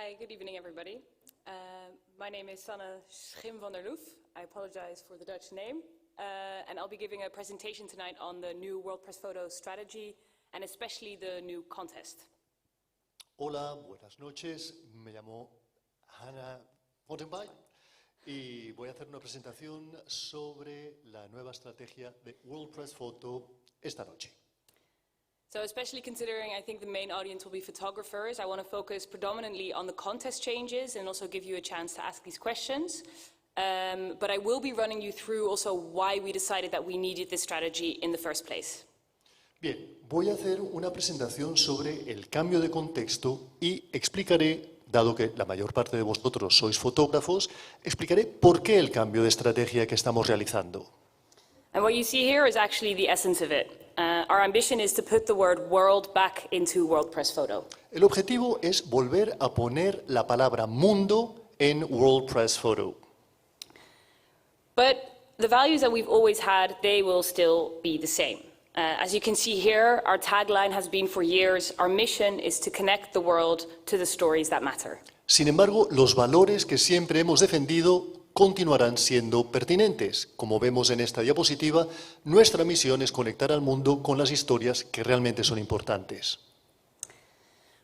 Hi, good evening, everybody. My name is Sanne Schim van der Loeff. I apologize for the Dutch name. And I'll be giving a presentation tonight on the new World Press Photo strategy and especially the new contest. Hola, buenas noches. Me llamo Hanna Fottenbein y voy a hacer una presentación sobre la nueva estrategia de World Press Photo esta noche. So especially considering I think the main audience will be photographers, I want to focus predominantly on the contest changes and also give you a chance to ask these questions. But I will be running you through also why we decided that we needed this strategy in the first place. Bien, voy a hacer una presentación sobre el cambio de contexto y explicaré, dado que la mayor parte de vosotros sois fotógrafos, explicaré por qué el cambio de estrategia que estamos realizando. And what you see here is actually the essence of it. Our ambition is to put the word world back into World Press Photo. El objetivo es volver a poner la palabra mundo en World Press Photo. But the values that we've always had, they will still be the same. As you can see here, our tagline has been for years, our mission is to connect the world to the stories that matter. Sin embargo, los valores que siempre hemos defendido continuarán siendo pertinentes. Como vemos en esta diapositiva, nuestra misión es conectar al mundo con las historias que realmente son importantes.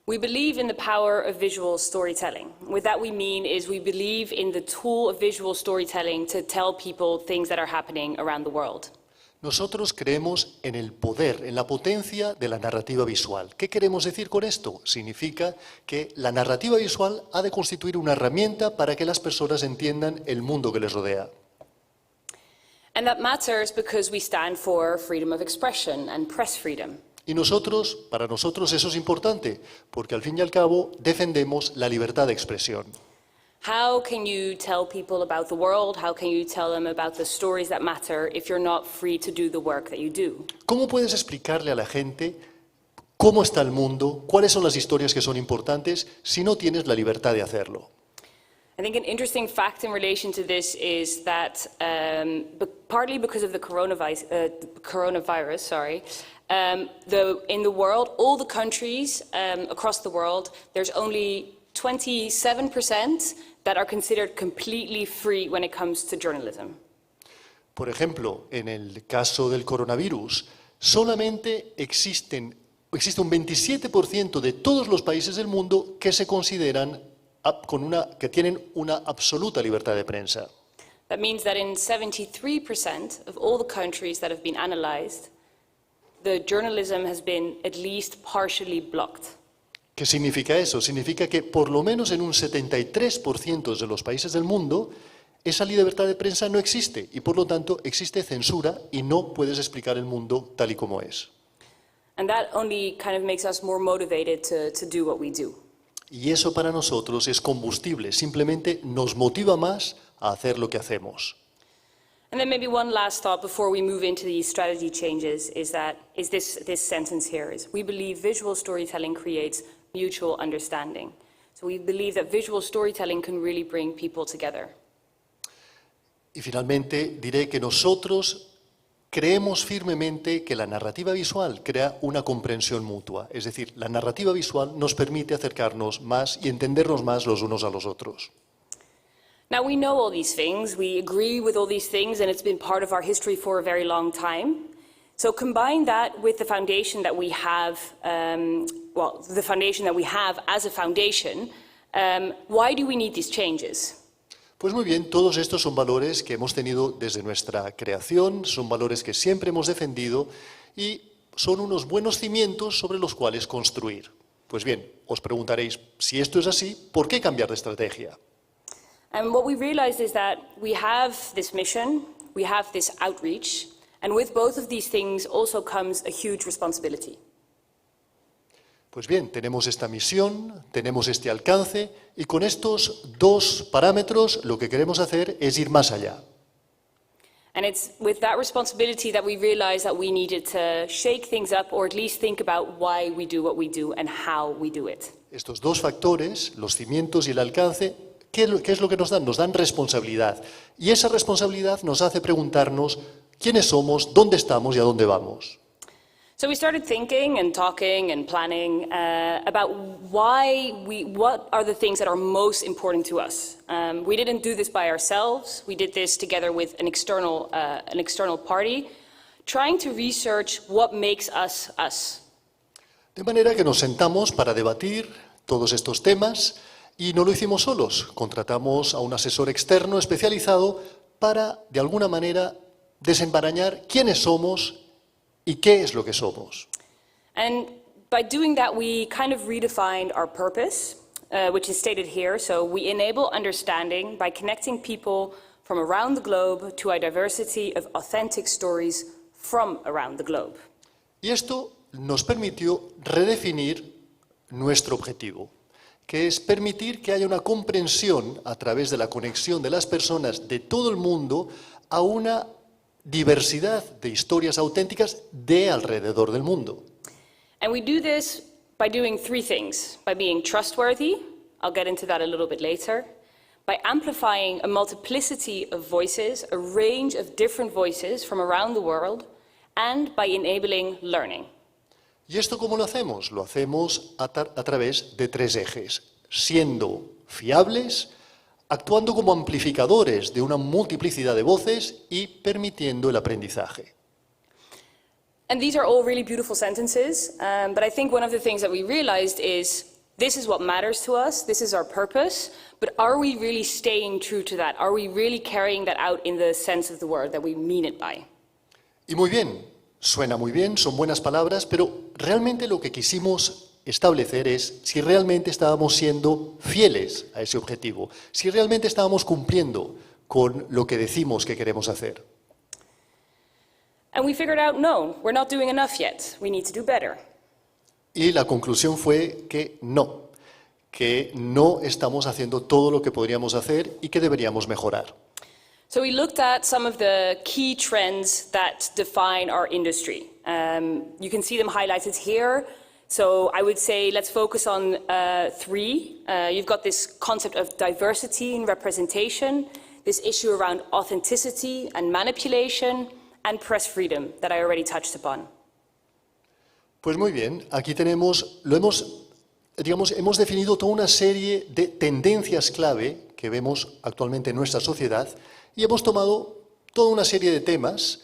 We believe in the power of visual storytelling. What that we mean is we believe in the tool of visual storytelling to tell people things that are happening around the world. Nosotros creemos en el poder, en la potencia de la narrativa visual. ¿Qué queremos decir con esto? Significa que la narrativa visual ha de constituir una herramienta para que las personas entiendan el mundo que les rodea. And that matters because we stand for freedom of expression and press freedom. Y para nosotros eso es importante, porque al fin y al cabo defendemos la libertad de expresión. How can you tell people about the world? How can you tell them about the stories that matter if you're not free to do the work that you do? ¿Cómo puedes explicarle a la gente cómo está el mundo, cuáles son las historias que son importantes, si no tienes la libertad de hacerlo? I think an interesting fact in relation to this is that partly because of the coronavirus, in the world, all the countries across the world, there's only 27% that are considered completely free when it comes to journalism. Por ejemplo, en el caso del coronavirus, solamente existe un 27% de todos los países del mundo que se consideran que tienen una absoluta libertad de prensa. That means that in 73% of all the countries that have been analyzed, the journalism has been at least partially blocked. ¿Qué significa eso? Significa que por lo menos en un 73% de los países del mundo esa libertad de prensa no existe y por lo tanto existe censura y no puedes explicar el mundo tal y como es. And that only kind of makes us more motivated to do what we do. Y eso para nosotros es combustible, simplemente nos motiva más a hacer lo que hacemos. And then maybe one last thought before we move into these strategy changes is this sentence here is, we believe visual storytelling creates mutual understanding. So we believe that visual storytelling can really bring people together. Y finalmente diré que nosotros creemos firmemente que la narrativa visual crea una comprensión mutua. Es decir, la narrativa visual nos permite acercarnos más y entendernos más los unos a los otros. Now we know all these things, we agree with all these things, and it's been part of our history for a very long time. So combine that with the foundation that we have, the foundation that we have as a foundation, why do we need these changes? Pues muy bien, todos estos son valores que hemos tenido desde nuestra creación, son valores que siempre hemos defendido y son unos buenos cimientos sobre los cuales construir. Pues bien, os preguntaréis, si esto es así, ¿por qué cambiar de estrategia? And what we realized is that we have this mission, we have this outreach, and with both of these things also comes a huge responsibility. Pues bien, tenemos esta misión, tenemos este alcance, y con estos dos parámetros lo que queremos hacer es ir más allá. And it's with that responsibility that we realized that we needed to shake things up or at least think about why we do what we do and how we do it. Estos dos factores, los cimientos y el alcance, ¿qué es lo que nos dan? Nos dan responsabilidad. Y esa responsabilidad nos hace preguntarnos quiénes somos, dónde estamos y a dónde vamos. So we started thinking and talking and planning about what are the things that are most important to us. We didn't do this by ourselves. We did this together with an external party, trying to research what makes us us. De manera que nos sentamos para debatir todos estos temas y no lo hicimos solos. Contratamos a un asesor externo especializado para, de alguna manera, desenmarañar quiénes somos y qué es lo que somos. And by doing that, we kind of redefined our purpose, which is stated here. So we enable understanding by connecting people from around the globe to a diversity of authentic stories from around the globe. Y esto nos permitió redefinir nuestro objetivo, que es permitir que haya una comprensión a través de la conexión de las personas de todo el mundo a una diversidad de historias auténticas de alrededor del mundo. And we do this by doing three things: by being trustworthy, I'll get into that a little bit later, by amplifying a multiplicity of voices, a range of different voices from around the world, and by enabling learning. ¿Y esto cómo lo hacemos? Lo hacemos a través de tres ejes: siendo fiables, actuando como amplificadores de una multiplicidad de voces y permitiendo el aprendizaje. And these are all really beautiful sentences, but I think one of the things that we realized is this is what matters to us, this is our purpose, but are we really staying true to that? Are we really carrying that out in the sense of the word that we mean it by? Y muy bien, suena muy bien, son buenas palabras, pero realmente lo que quisimos establecer es si realmente estábamos siendo fieles a ese objetivo, si realmente estábamos cumpliendo con lo que decimos que queremos hacer. And we figured out, no, we're not doing enough yet. We need to do better. Y la conclusión fue que no estamos haciendo todo lo que podríamos hacer y que deberíamos mejorar. So we looked at some of the key trends that define our industry. You can see them highlighted here. So I would say let's focus on three. You've got this concept of diversity and representation, this issue around authenticity and manipulation, and press freedom that I already touched upon. Pues muy bien, aquí tenemos, hemos definido toda una serie de tendencias clave que vemos actualmente en nuestra sociedad y hemos tomado toda una serie de temas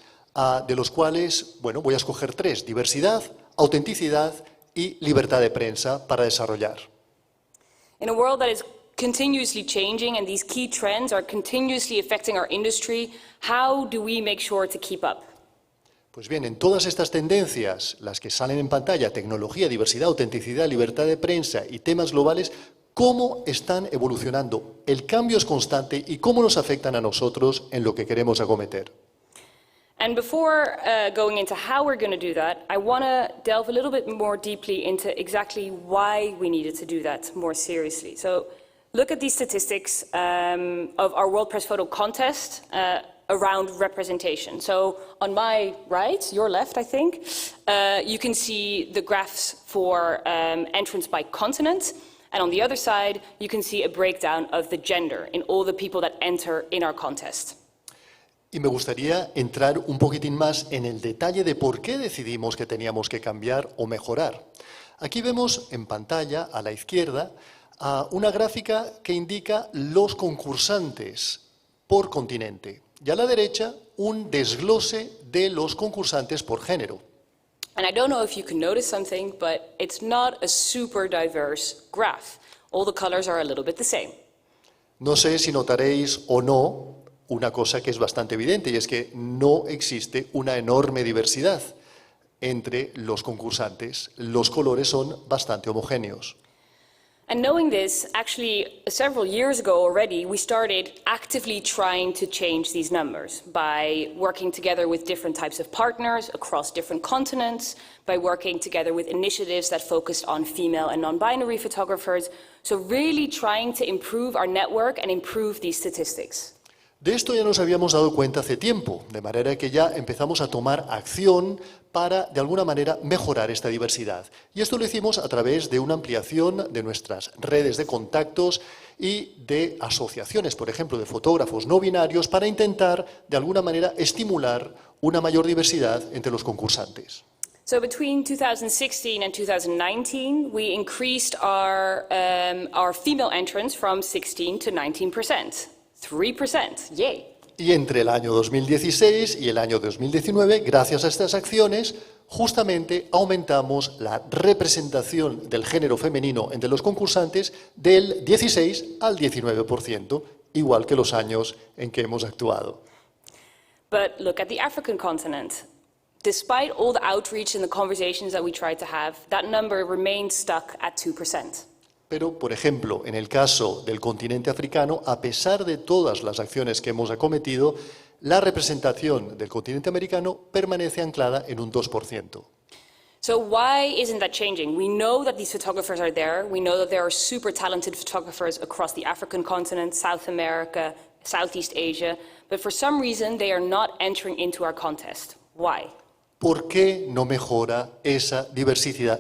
de los cuales, bueno, voy a escoger tres: diversidad, autenticidad y libertad de prensa para desarrollar. In a world that is continuously changing and these key trends are continuously affecting our industry, how do we make sure to keep up? Pues bien, en todas estas tendencias, las que salen en pantalla, tecnología, diversidad, autenticidad, libertad de prensa y temas globales, ¿cómo están evolucionando? El cambio es constante y cómo nos afectan a nosotros en lo que queremos acometer. And before going into how we're going to do that, I want to delve a little bit more deeply into exactly why we needed to do that more seriously. So look at these statistics of our World Press Photo Contest around representation. So on my right, your left, I think, you can see the graphs for entrance by continent. And on the other side, you can see a breakdown of the gender in all the people that enter in our contest. Y me gustaría entrar un poquitín más en el detalle de por qué decidimos que teníamos que cambiar o mejorar. Aquí vemos en pantalla, a la izquierda, una gráfica que indica los concursantes por continente. Y a la derecha, un desglose de los concursantes por género. And I don't know if you can notice something, but it's not a super diverse graph. All the colors are a little bit the same. No sé si notaréis o no una cosa que es bastante evidente, y es que no existe una enorme diversidad entre los concursantes. Los colores son bastante homogéneos. And knowing this, actually, several years ago already, we started actively trying to change these numbers by working together with different types of partners across different continents, by working together with initiatives that focused on female and non-binary photographers, so really trying to improve our network and improve these statistics. De esto ya nos habíamos dado cuenta hace tiempo, de manera que ya empezamos a tomar acción para, de alguna manera, mejorar esta diversidad. Y esto lo hicimos a través de una ampliación de nuestras redes de contactos y de asociaciones, por ejemplo, de fotógrafos no binarios, para intentar, de alguna manera, estimular una mayor diversidad entre los concursantes. So between 2016 and 2019, we increased our female entrants from 16 to 19%. 3%, yay. Y entre el año 2016 y el año 2019, gracias a estas acciones, justamente aumentamos la representación del género femenino entre los concursantes del 16 al 19%, igual que los años en que hemos actuado. But look at the African continent. Despite all the outreach and the conversations that we tried to have, that number remained stuck at 2%. Pero, por ejemplo, en el caso del continente africano, a pesar de todas las acciones que hemos acometido, la representación del continente americano permanece anclada en un 2%. So why isn't that changing? We know that these photographers are there. We know that there are super talented photographers across the African continent, South America, Southeast Asia, but for some reason they are not entering into our contest. Why? ¿Por qué no mejora esa diversificidad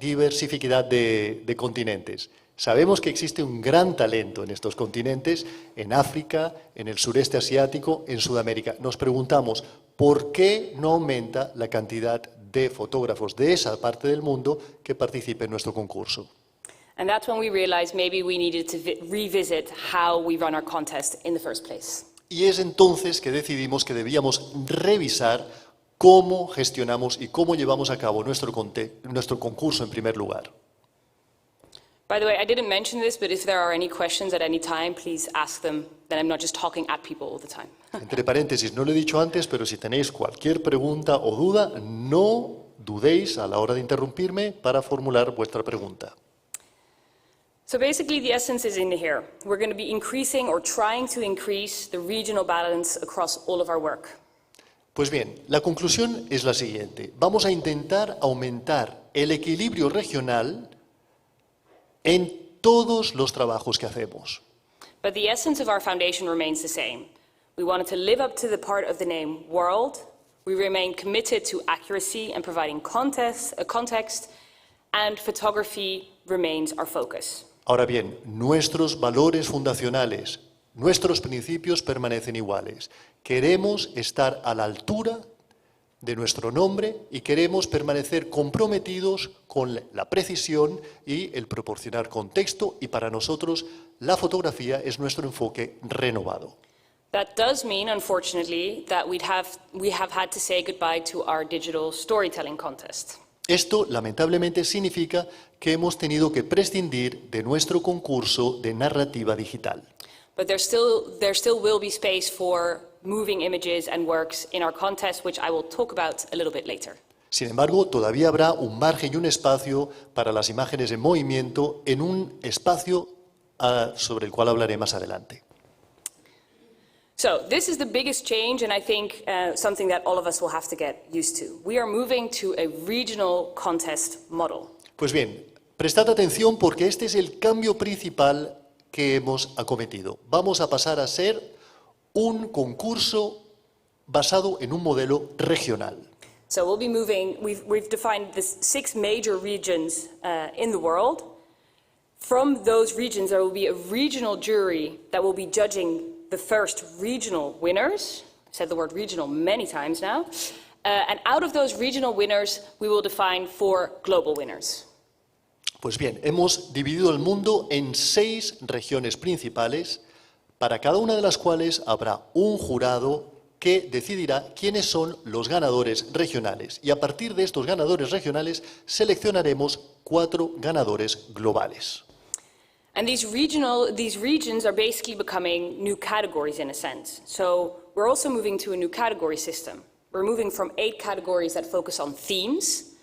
de continentes? Sabemos que existe un gran talento en estos continentes, en África, en el sureste asiático, en Sudamérica. Nos preguntamos, ¿por qué no aumenta la cantidad de fotógrafos de esa parte del mundo que participen en nuestro concurso? And that's when we realized maybe we needed to revisit how we run our contest in the first place. Y es entonces que decidimos que debíamos revisar cómo gestionamos y cómo llevamos a cabo nuestro concurso en primer lugar. By the way, I didn't mention this, but if there are any questions at any time, please ask them. Then I'm not just talking at people all the time. Entre paréntesis, no lo he dicho antes, pero si tenéis cualquier pregunta o duda, no dudéis a la hora de interrumpirme para formular vuestra pregunta. So basically the essence is in here. We're going to be increasing or trying to increase the regional balance across all of our work. Pues bien, la conclusión es la siguiente. Vamos a intentar aumentar el equilibrio regional en todos los trabajos que hacemos. But the essence of our foundation remains the same. We wanted to live up to the part of the name world. We remain committed to accuracy and providing context, and photography remains our focus. Ahora bien, nuestros valores fundacionales, nuestros principios permanecen iguales. Queremos estar a la altura de nuestro nombre y queremos permanecer comprometidos con la precisión y el proporcionar contexto, y para nosotros la fotografía es nuestro enfoque renovado. That does mean, unfortunately, that we have had to say goodbye to our digital storytelling contest. Esto, lamentablemente, significa que hemos tenido que prescindir de nuestro concurso de narrativa digital. But there still will be space for moving images and works in our contest, which I will talk about a little bit later. Sin embargo, todavía habrá un margen y un espacio para las imágenes en movimiento en un espacio sobre el cual hablaré más adelante. So this is the biggest change, and I think something that all of us will have to get used to. We are moving to a regional contest model. Pues bien, prestad atención porque este es el cambio principal que hemos acometido. Vamos a pasar a ser un concurso basado en un modelo regional. So we'll be moving, we've defined the 6 major regions in the world. From those regions, there will be a regional jury that will be judging the first regional winners. I've said the word regional many times now. And out of those regional winners, we will define 4 global winners. Pues bien, hemos dividido el mundo en 6 regiones principales, para cada una de las cuales habrá un jurado que decidirá quiénes son los ganadores regionales. Y a partir de estos ganadores regionales seleccionaremos 4 ganadores globales. And these regions are basically becoming new categories in a sense. So we're also moving to a new category system. We're moving from 8 categories that focus on themes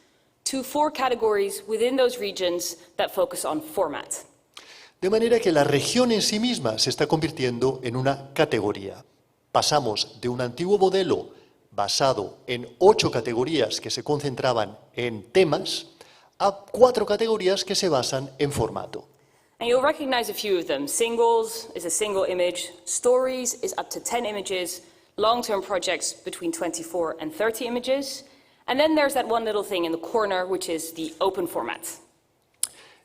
to 4 categories within those regions that focus on format. De manera que la región en sí misma se está convirtiendo en una categoría. Pasamos de un antiguo modelo basado en 8 categorías que se concentraban en temas a 4 categorías que se basan en formato. And you'll recognize a few of them. Singles is a single image. Stories is up to 10 images. Long-term projects between 24 and 30 images. And then there's that one little thing in the corner, which is the open format.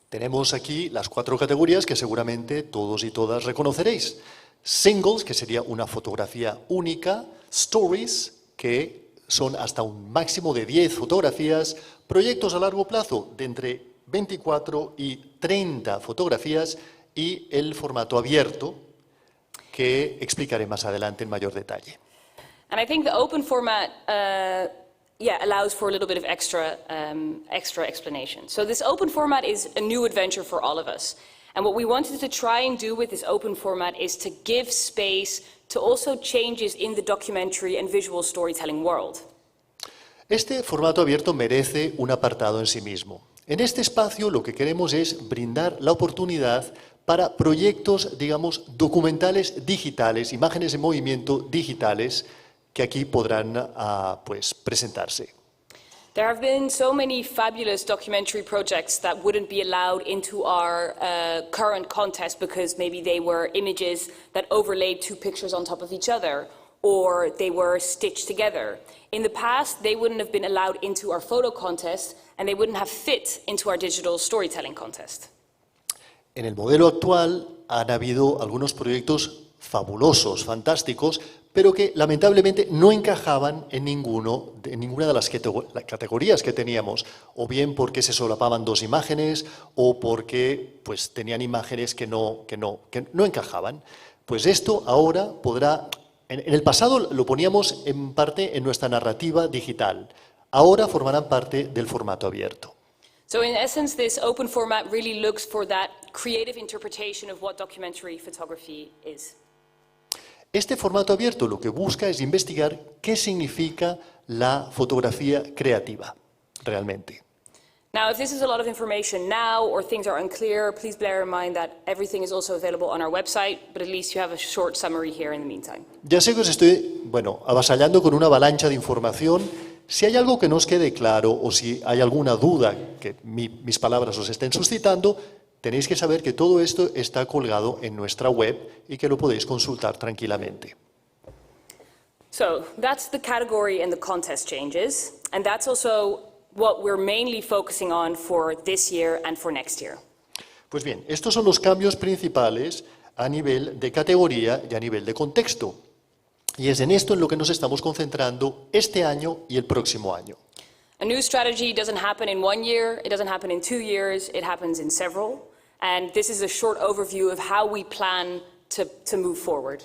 Tenemos aquí las 4 categorías que seguramente todos y todas reconoceréis. Singles, que sería una fotografía única. Stories, que son hasta un máximo de 10 fotografías, proyectos a largo plazo de entre 24 y 30 fotografías y el formato abierto, que explicaré más adelante en mayor detalle. And I think the open format allows for a little bit of extra explanation. So this open format is a new adventure for all of us. And what we wanted to try and do with this open format is to give space to also changes in the documentary and visual storytelling world. Este formato abierto merece un apartado en sí mismo. En este espacio lo que queremos es brindar la oportunidad para proyectos, digamos, documentales digitales, imágenes en movimiento digitales, que aquí podrán pues, presentarse. There have been so many fabulous documentary projects that wouldn't be allowed into our current contest because maybe they were images that overlaid two pictures on top of each other, or they were stitched together. In the past, they wouldn't have been allowed into our photo contest, and they wouldn't have fit into our digital storytelling contest. En el modelo actual han habido algunos proyectos fabulosos, fantásticos, pero que lamentablemente no encajaban en ninguna de las categorías que teníamos, o bien porque se solapaban dos imágenes, o porque pues, tenían imágenes que no encajaban. Pues esto ahora podrá... En el pasado lo poníamos en parte en nuestra narrativa digital, ahora formarán parte del formato abierto. So in essence, this open format really looks for that creative interpretation of what documentary photography is. Este formato abierto lo que busca es investigar qué significa la fotografía creativa, realmente. Now, if this is a lot of information now or things are unclear, please bear in mind that everything is also available on our website, but at least you have a short summary here in the meantime. Ya sé que os estoy, avasallando con una avalancha de información. Si hay algo que no os quede claro o si hay alguna duda que mis palabras os estén suscitando, tenéis que saber que todo esto está colgado en nuestra web y que lo podéis consultar tranquilamente. So that's the category and the contest changes, and that's also what we're mainly focusing on for this year and for next year. Pues bien, estos son los cambios principales a nivel de categoría y a nivel de contexto. Y es en esto en lo que nos estamos concentrando este año y el próximo año. A new strategy doesn't happen in 1 year, it doesn't happen in 2 years, it happens in several. And this is a short overview of how we plan to move forward.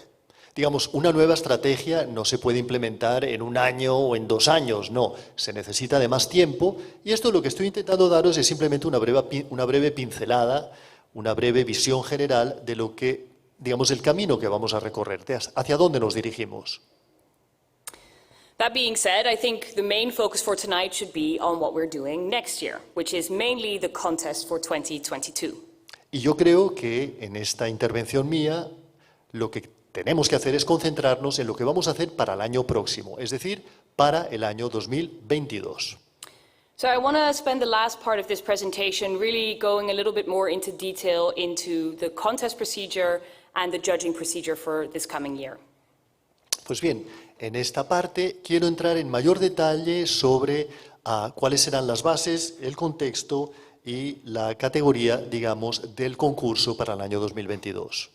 Digamos, una nueva estrategia no se puede implementar en 1 año o en 2 años, no. Se necesita de más tiempo y esto lo que estoy intentando daros es simplemente una breve pincelada, una breve visión general de lo que, digamos, el camino que vamos a recorrer, hacia dónde nos dirigimos. That being said, I think the main focus for tonight should be on what we're doing next year, which is mainly the contest for 2022. Y yo creo que en esta intervención mía lo que tenemos que hacer es concentrarnos en lo que vamos a hacer para el año próximo, es decir, para el año 2022. So I want to spend the last part of this presentation really going a little bit more into detail into the contest procedure and the judging procedure for this coming year. Pues bien, en esta parte quiero entrar en mayor detalle sobre cuáles serán las bases, el contexto y la categoría, digamos, del concurso para el año 2022.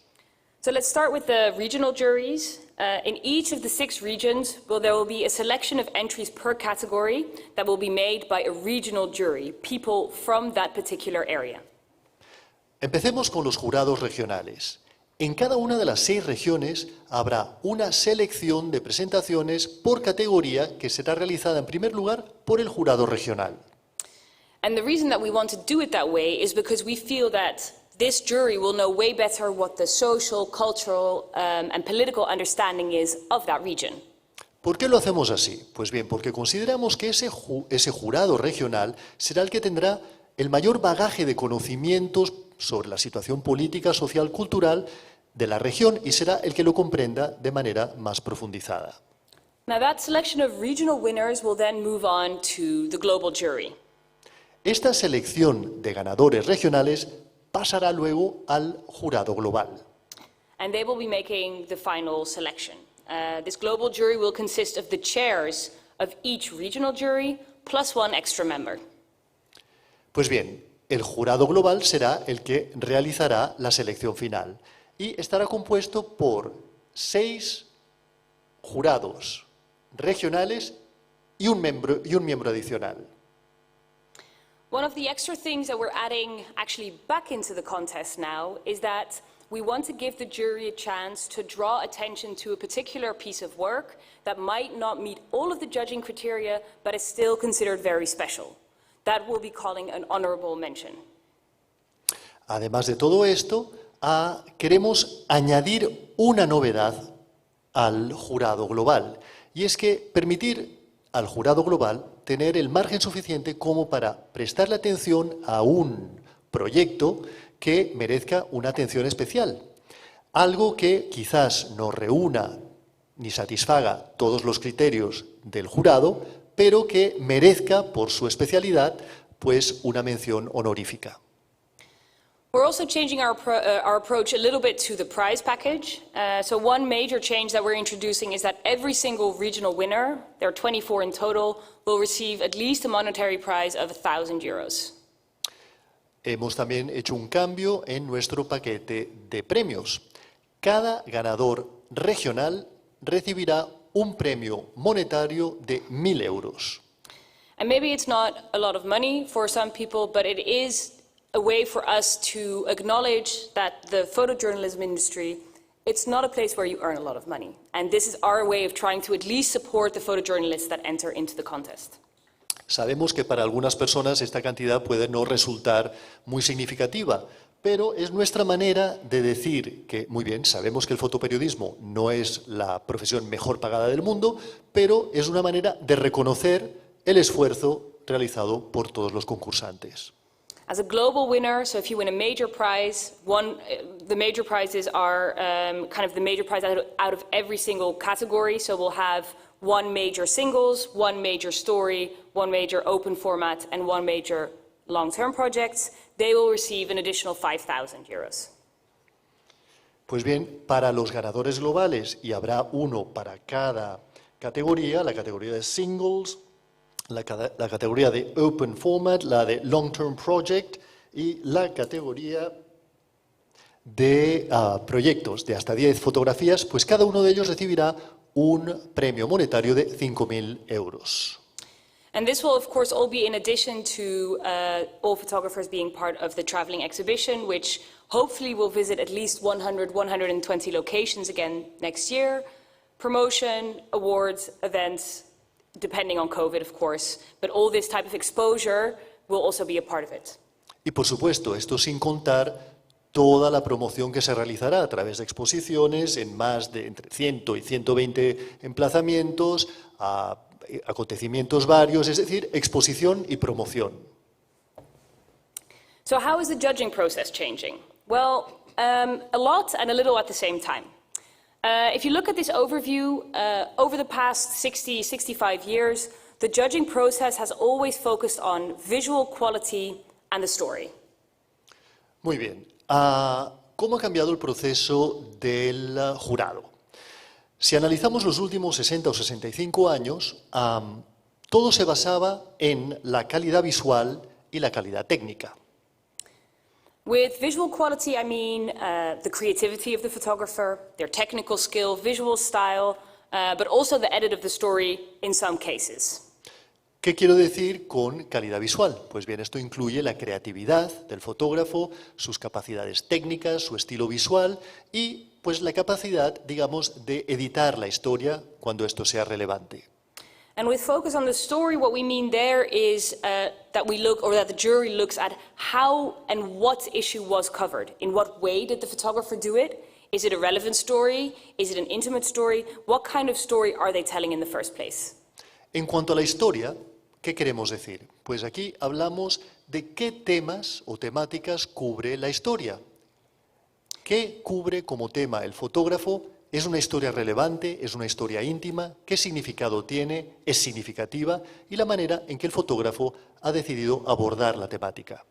So let's start with the regional juries. In each of the 6 regions, there will be a selection of entries per category that will be made by a regional jury, people from that particular area. Empecemos con los jurados regionales. En cada una de las 6 regiones habrá una selección de presentaciones por categoría que será realizada en primer lugar por el jurado regional. And the reason that we want to do it that way is because we feel that this jury will know way better what the social, cultural, and political understanding is of that region. ¿Por qué lo hacemos así? Pues bien, porque consideramos que ese jurado regional será el que tendrá el mayor bagaje de conocimientos sobre la situación política, social, cultural de la región y será el que lo comprenda de manera más profundizada. Now that selection of regional winners will then move on to the global jury. Esta selección de ganadores regionales pasará luego al jurado global. And they will be making the final selection. This global jury will consist of the chairs of each regional jury plus 1 extra member. Pues bien, el jurado global será el que realizará la selección final y estará compuesto por 6 jurados regionales y un miembro adicional. One of the extra things that we're adding actually back into the contest now is that we want to give the jury a chance to draw attention to a particular piece of work that might not meet all of the judging criteria, but is still considered very special. That we'll be calling an honorable mention. Además de todo esto, queremos añadir una novedad al jurado global, y es que permitir al jurado global tener el margen suficiente como para prestarle atención a un proyecto que merezca una atención especial. Algo que quizás no reúna ni satisfaga todos los criterios del jurado, pero que merezca por su especialidad pues una mención honorífica. We're also changing our approach a little bit to the prize package. So one major change that we're introducing is that every single regional winner, there are 24 in total, will receive at least a monetary prize of €1,000. Hemos también hecho un cambio en nuestro paquete de premios. Cada ganador regional recibirá un premio monetario de €1.000. And maybe it's not a lot of money for some people, but it is a way for us to acknowledge that the photojournalism industry, it's not a place where you earn a lot of money. And this is our way of trying to at least support the photojournalists that enter into the contest. Sabemos que para algunas personas esta cantidad puede no resultar muy significativa, pero es nuestra manera de decir que, muy bien, sabemos que el fotoperiodismo no es la profesión mejor pagada del mundo, pero es una manera de reconocer el esfuerzo realizado por todos los concursantes. As a global winner, so if you win a major prize, the major prizes are kind of the major prize out of every single category. So we'll have one major singles, one major story, one major open format, and one major long-term projects. They will receive an additional €5,000. Pues bien, para los ganadores globales, y habrá uno para cada categoría, la categoría de singles, la categoría de Open Format, la de Long Term Project y la categoría de proyectos de hasta 10 fotografías, pues cada uno de ellos recibirá un premio monetario de €5.000. And this will, of course, all be in addition to all photographers being part of the traveling exhibition, which hopefully will visit at least 100, 120 locations again next year. Promotion, awards, events, depending on COVID, of course, but all this type of exposure will also be a part of it. Y por supuesto, esto sin contar toda la promoción que se realizará a través de exposiciones en más de entre 100 y 120 emplazamientos, acontecimientos varios, es decir, exposición y promoción. So how is the judging process changing? Well, a lot and a little at the same time. If you look at this overview, over the past 60, 65 years, the judging process has always focused on visual quality and the story. Muy bien. ¿Cómo ha cambiado el proceso del jurado? Si analizamos los últimos 60 o 65 años, todo se basaba en la calidad visual y la calidad técnica. With visual quality, I mean the creativity of the photographer, their technical skill, visual style, but also the edit of the story in some cases. ¿Qué quiero decir con calidad visual? Pues bien, esto incluye la creatividad del fotógrafo, sus capacidades técnicas, su estilo visual y pues la capacidad, digamos, de editar la historia cuando esto sea relevante. And with focus on the story, what we mean there is that we look, or that the jury looks at how and what issue was covered. In what way did the photographer do it? Is it a relevant story? Is it an intimate story? What kind of story are they telling in the first place? En cuanto a la historia, ¿qué queremos decir? Pues aquí hablamos de qué temas o temáticas cubre la historia. ¿Qué cubre como tema el fotógrafo? ¿Es una historia relevante? ¿Es una historia íntima? ¿Qué significado tiene? ¿Es significativa? Y la manera en que el fotógrafo ha decidido abordar la temática.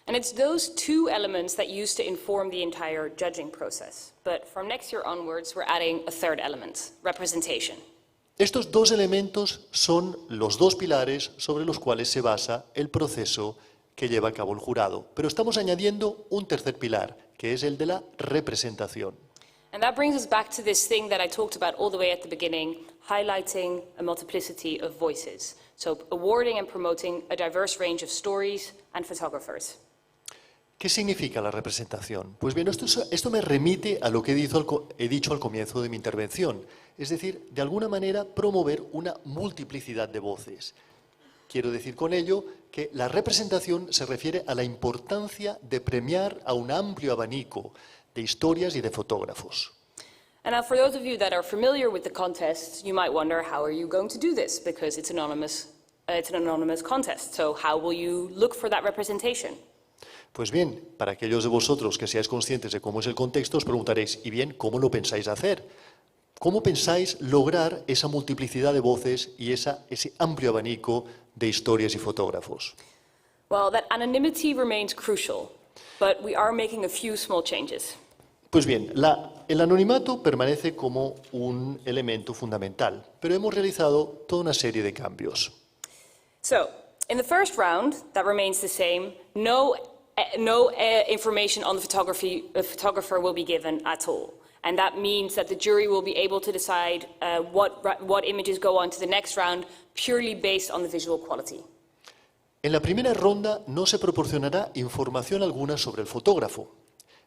And it's those two elements that used to inform the entire judging process. But from next year onwards, we're adding a third element, representation. Estos dos elementos son los dos pilares sobre los cuales se basa el proceso que lleva a cabo el jurado. Pero estamos añadiendo un tercer pilar, que es el de la representación. And that brings us back to this thing that I talked about all the way at the beginning, highlighting a multiplicity of voices. So awarding and promoting a diverse range of stories and photographers. ¿Qué significa la representación? Pues bien, esto me remite a lo que he dicho al comienzo de mi intervención, es decir, de alguna manera promover una multiplicidad de voces. Quiero decir con ello que la representación se refiere a la importancia de premiar a un amplio abanico de historias y de fotógrafos. And now for those of you that are familiar with the contest, you might wonder, how are you going to do this? Because it's an anonymous contest, so how will you look for that representation? Pues bien, para aquellos de vosotros que seáis conscientes de cómo es el contexto, os preguntaréis, ¿y bien, cómo lo pensáis hacer? ¿Cómo pensáis lograr esa multiplicidad de voces y ese amplio abanico de historias y fotógrafos? Well, that anonymity remains crucial, but we are making a few small changes. Pues bien, el anonimato permanece como un elemento fundamental, pero hemos realizado toda una serie de cambios. So, in the first round, that remains the same. No information on the photographer will be given at all. And that means that the jury will be able to decide what images go on to the next round purely based on the visual quality. En la primera ronda no se proporcionará información alguna sobre el fotógrafo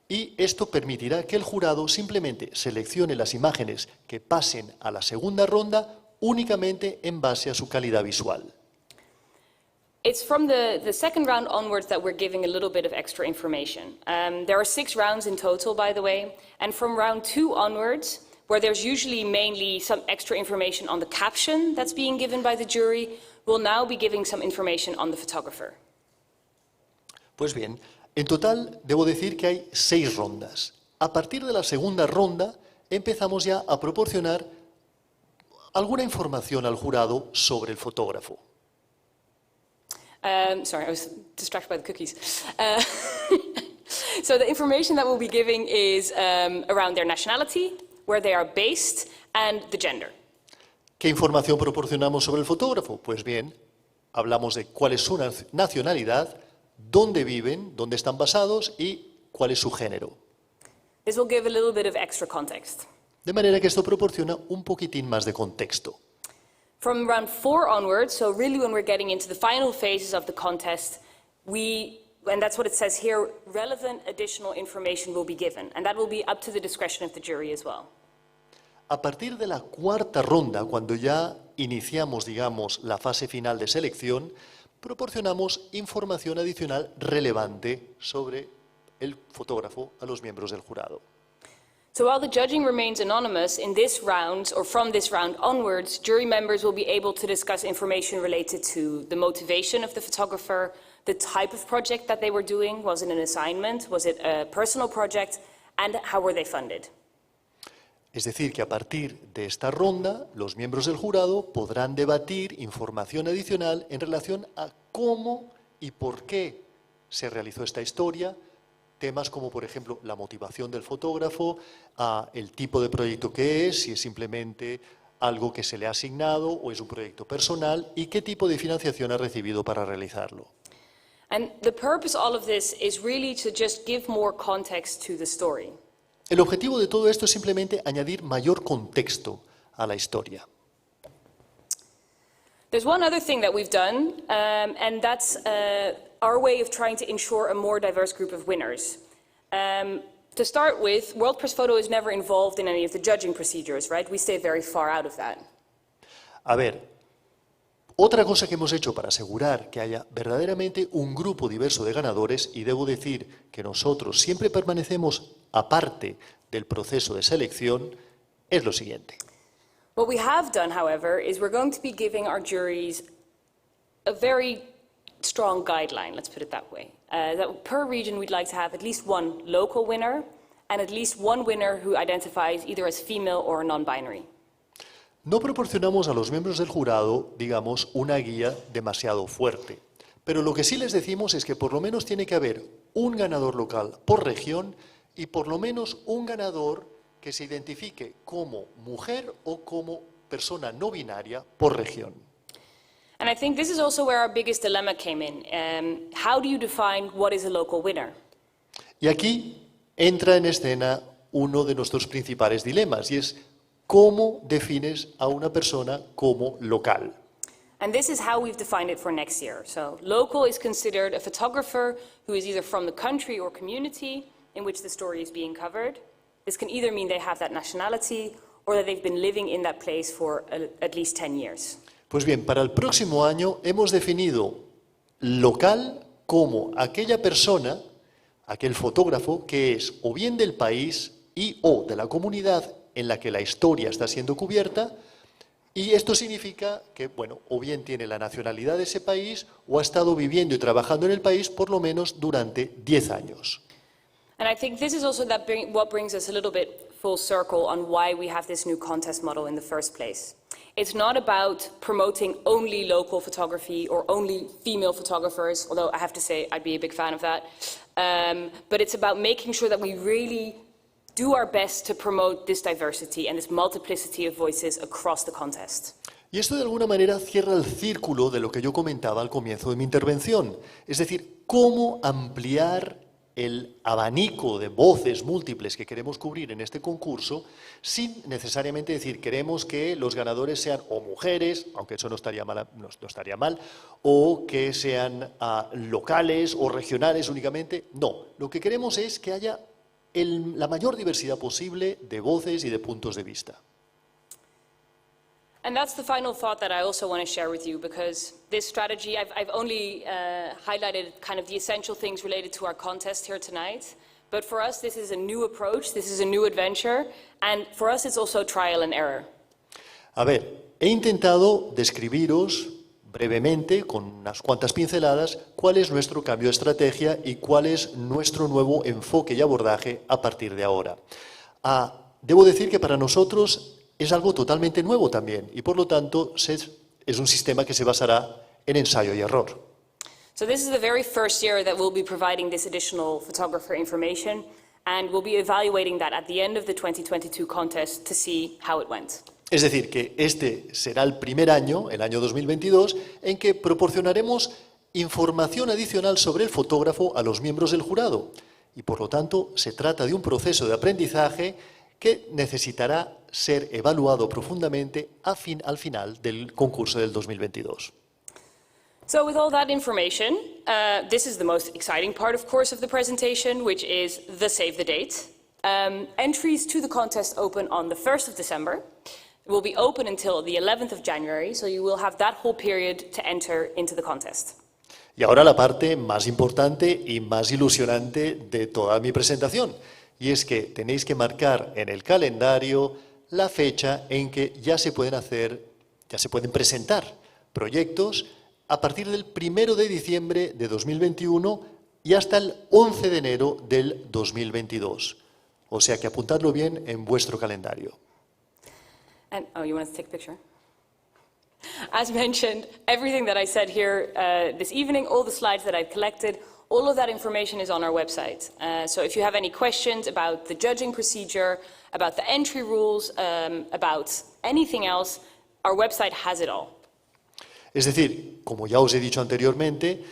y esto permitirá que el jurado simplemente seleccione las imágenes que pasen a la segunda ronda únicamente en base a su calidad visual. It's from the second round onwards that we're giving a little bit of extra information. There are 6 rounds in total, by the way, and from round 2 onwards, where there's usually mainly some extra information on the caption that's being given by the jury, we'll now be giving some information on the photographer. Pues bien, en total debo decir que hay 6 rondas. A partir de la segunda ronda empezamos ya a proporcionar alguna información al jurado sobre el fotógrafo. Sorry, I was distracted by the cookies. So the information that we'll be giving is around their nationality, where they are based, and the gender. ¿Qué información proporcionamos sobre el fotógrafo? Pues bien, hablamos de cuál es su nacionalidad, dónde viven, dónde están basados y cuál es su género. This will give a little bit of extra context. De manera que esto proporciona un poquitín más de contexto. From round 4 onwards, so really when we're getting into the final phases of the contest, and that's what it says here, relevant additional information will be given, and that will be up to the discretion of the jury as well. A partir de la cuarta ronda, cuando ya iniciamos, digamos, la fase final de selección, proporcionamos información adicional relevante sobre el fotógrafo a los miembros del jurado. So while the judging remains anonymous, in this round, or from this round onwards, jury members will be able to discuss information related to the motivation of the photographer, the type of project that they were doing, was it an assignment, was it a personal project, and how were they funded. Es decir, que a partir de esta ronda, los miembros del jurado podrán debatir información adicional en relación a cómo y por qué se realizó esta historia, temas como, por ejemplo, la motivación del fotógrafo, el tipo de proyecto que es, si es simplemente algo que se le ha asignado o es un proyecto personal y qué tipo de financiación ha recibido para realizarlo. And the purpose of all of this is really to just give more context to the story. El objetivo de todo esto es simplemente añadir mayor contexto a la historia. There's one other thing that we've done, and that's our way of trying to ensure a more diverse group of winners. To start with, World Press Photo is never involved in any of the judging procedures, right? We stay very far out of that. A ver, otra cosa que hemos hecho para asegurar que haya verdaderamente un grupo diverso de ganadores, y debo decir que nosotros siempre permanecemos aparte del proceso de selección, es lo siguiente. What we have done, however, is we're going to be giving our juries a very strong guideline, let's put it that way. That per region we'd like to have at least one local winner and at least one winner who identifies either as female or non-binary. No proporcionamos a los miembros del jurado, digamos, una guía demasiado fuerte, pero lo que sí les decimos es que por lo menos tiene que haber un ganador local por región y por lo menos un ganador que se identifique como mujer o como persona no binaria por región. And I think this is also where our biggest dilemma came in. How do you define what is a local winner? Y aquí entra en escena uno de nuestros principales dilemas y es ¿Cómo defines a una persona como local? And this is how we've defined it for next year. So local is considered a photographer who is either from the country or community in which the story is being covered. This can either mean they have that nationality or that they've been living in that place for at least 10 years. Pues bien, para el próximo año hemos definido local como aquella persona, aquel fotógrafo que es o bien del país y o de la comunidad en la que la historia está siendo cubierta, y esto significa que, bueno, o bien tiene la nacionalidad de ese país o ha estado viviendo y trabajando en el país por lo menos durante 10 años. And I think this is also what brings us a little bit full circle on why we have this new contest model in the first place. It's not about promoting only local photography or only female photographers, although I have to say I'd be a big fan of that. But it's about making sure that we really do our best to promote this diversity and this multiplicity of voices across the contest. Y esto de alguna manera cierra el círculo de lo que yo comentaba al comienzo de mi intervención. Es decir, cómo ampliar el abanico de voces múltiples que queremos cubrir en este concurso sin necesariamente decir queremos que los ganadores sean o mujeres, aunque eso no estaría mal, o que sean locales o regionales únicamente. No, lo que queremos es que haya la mayor diversidad posible de voces y de puntos de vista. And that's the final thought that I also want to share with you, because this strategy, I've only highlighted kind of the essential things related to our contest here tonight. But for us, this is a new approach, this is a new adventure, and for us it's also trial and error. A ver, he intentado describiros brevemente, con unas cuantas pinceladas, cuál es nuestro cambio de estrategia y cuál es nuestro nuevo enfoque y abordaje a partir de ahora. Debo decir que para nosotros es algo totalmente nuevo también y por lo tanto es un sistema que se basará en ensayo y error. So this is the very first year that we'll be providing this additional photographer information, and we'll be evaluating that at the end of the 2022 contest to see how it went. Es decir, que este será el primer año, el año 2022, en que proporcionaremos información adicional sobre el fotógrafo a los miembros del jurado. Y por lo tanto, se trata de un proceso de aprendizaje que necesitará ser evaluado profundamente al final del concurso del 2022. So with all that information, this is the most exciting part, of course, of the presentation, which is the save the date. Entries to the contest open on the 1st of December. It will be open until the 11th of January, so you will have that whole period to enter into the contest. Y ahora la parte más importante y más ilusionante de toda mi presentación, y es que tenéis que marcar en el calendario la fecha en que ya se pueden presentar proyectos a partir del 1 de diciembre de 2021 y hasta el 11 de enero del 2022. O sea que apuntadlo bien en vuestro calendario. And, oh, you want us to take a picture? As mentioned, everything that I said here this evening, all the slides that I've collected, all of that information is on our website. So if you have any questions about the judging procedure, about the entry rules, about anything else, our website has it all. Es decir, como ya os he dicho anteriormente,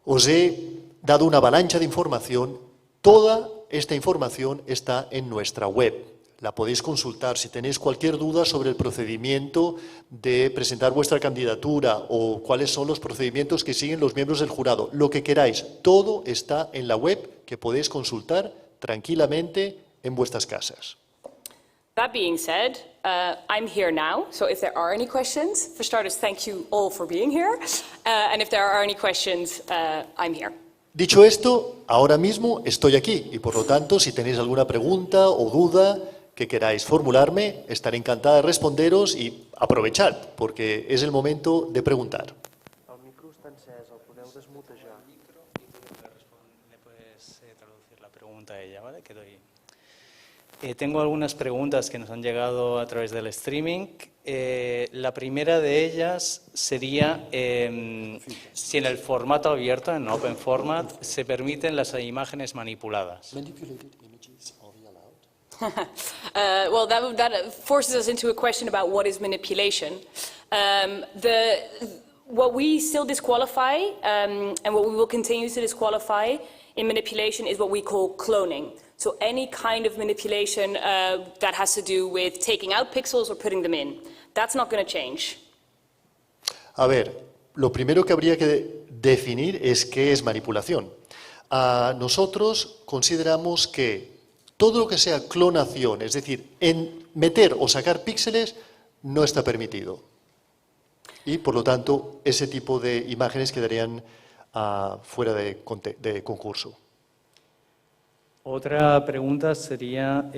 os he dado una avalancha de información. Toda esta información está en nuestra web. La podéis consultar. Si tenéis cualquier duda sobre el procedimiento de presentar vuestra candidatura o cuáles son los procedimientos que siguen los miembros del jurado, lo que queráis, todo está en la web que podéis consultar tranquilamente en vuestras casas. That being said, I'm here now, so if there are any questions, for starters, thank you all for being here, and if there are any questions, I'm here. Dicho esto, ahora mismo estoy aquí y por lo tanto, si tenéis alguna pregunta o duda que queráis formularme, estaré encantada de responderos y aprovechad, porque es el momento de preguntar. El micro està encès, el podeu desmutejar. Le puedes traducir la pregunta a ella, ¿vale? Que doy. Tengo algunas preguntas que nos han llegado a través del streaming. La primera de ellas sería si en el formato abierto, en Open Format, se permiten las imágenes manipuladas. Well, that forces us into a question about what is manipulation. What we still disqualify, and what we will continue to disqualify, in manipulation is what we call cloning. So any kind of manipulation that has to do with taking out pixels or putting them in. That's not going to change. A ver, lo primero que habría que definir es qué es manipulación. Nosotros consideramos que todo lo que sea clonación, es decir, en meter o sacar píxeles, no está permitido. Y, por lo tanto, ese tipo de imágenes quedarían fuera de concurso. Otra pregunta sería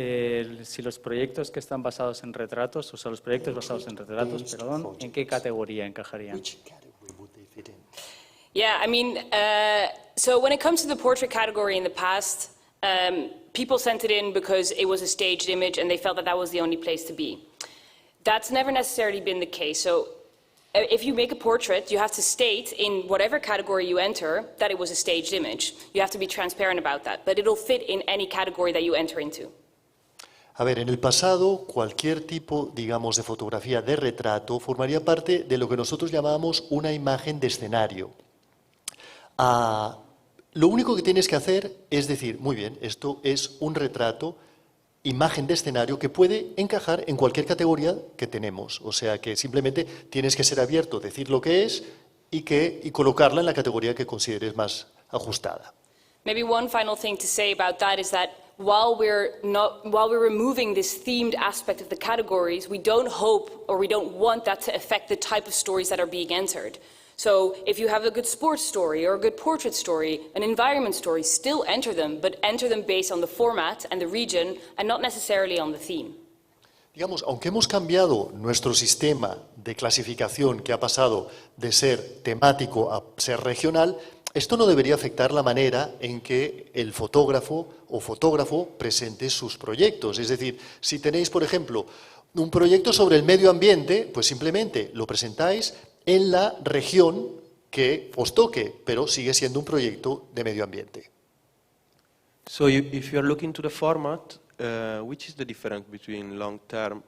si los proyectos que están basados en retratos, o sea, los proyectos basados en retratos, perdón, ¿en qué categoría encajarían? Yeah, I mean, so when it comes to the portrait category in the past, people sent it in because it was a staged image and they felt that that was the only place to be. That's never necessarily been the case. So if you make a portrait, you have to state in whatever category you enter that it was a staged image. You have to be transparent about that, but it'll fit in any category that you enter into. A ver, en el pasado, cualquier tipo, digamos, de fotografía de retrato formaría parte de lo que nosotros llamábamos una imagen de escenario. Lo único que tienes que hacer es decir, muy bien, esto es un retrato, imagen de escenario que puede encajar en cualquier categoría que tenemos. O sea que simplemente tienes que ser abierto, decir lo que es y colocarla en la categoría que consideres más ajustada. Maybe one final thing to say about that is that while we're removing this themed aspect of the categories, we don't hope or we don't want that to affect the type of stories that are being entered. So if you have a good sports story or a good portrait story, an environment story, still enter them, but enter them based on the format and the region and not necessarily on the theme. Digamos, aunque hemos cambiado nuestro sistema de clasificación, que ha pasado de ser temático a ser regional, esto no debería afectar la manera en que el fotógrafo o fotógrafo presente sus proyectos. Es decir, si tenéis, por ejemplo, un proyecto sobre el medio ambiente, pues simplemente lo presentáis en la región que os toque, pero sigue siendo un proyecto de medio ambiente. So if you're looking to the format, which is the difference between long term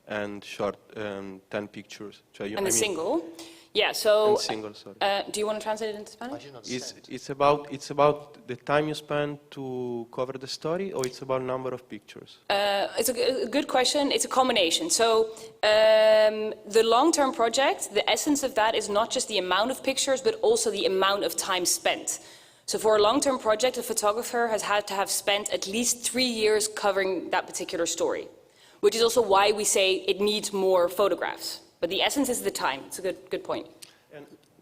and short 10 pictures? So And the single? Yeah, so single, sorry. Do you want to translate it into Spanish? It's about the time you spend to cover the story, or it's about number of pictures? It's a good question. It's a combination. So the long-term project, the essence of that is not just the amount of pictures, but also the amount of time spent. So for a long-term project, a photographer has had to have spent at least 3 years covering that particular story, which is also why we say it needs more photographs. But the essence is the time. It's a good point.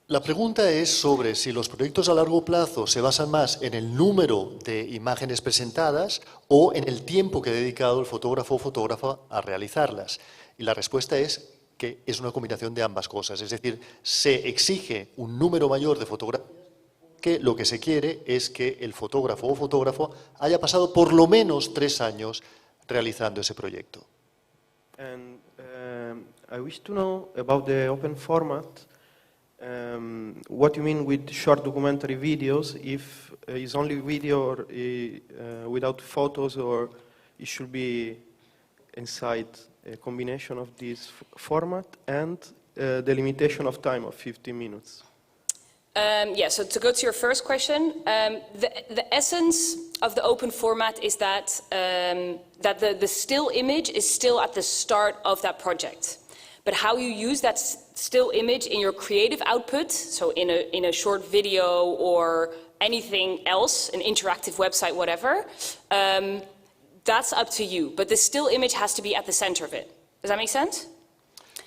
La pregunta es sobre si los proyectos a largo plazo se basan más en el número de imágenes presentadas o en el tiempo que ha dedicado el fotógrafo o fotógrafa a realizarlas. Y la respuesta es que es una combinación de ambas cosas. Es decir, se exige un número mayor de fotografías que lo que se quiere es que el fotógrafo o fotógrafo haya pasado por lo menos 3 años realizando ese proyecto. And I wish to know about the open format. What you mean with short documentary videos? If it's only video or without photos, or it should be inside a combination of this format and the limitation of time of 50 minutes. Yeah, so to go to your first question, the essence of the open format is that, that the still image is still at the start of that project. But how you use that still image in your creative output, so in a short video or anything else, an interactive website, whatever, that's up to you. But the still image has to be at the center of it. Does that make sense?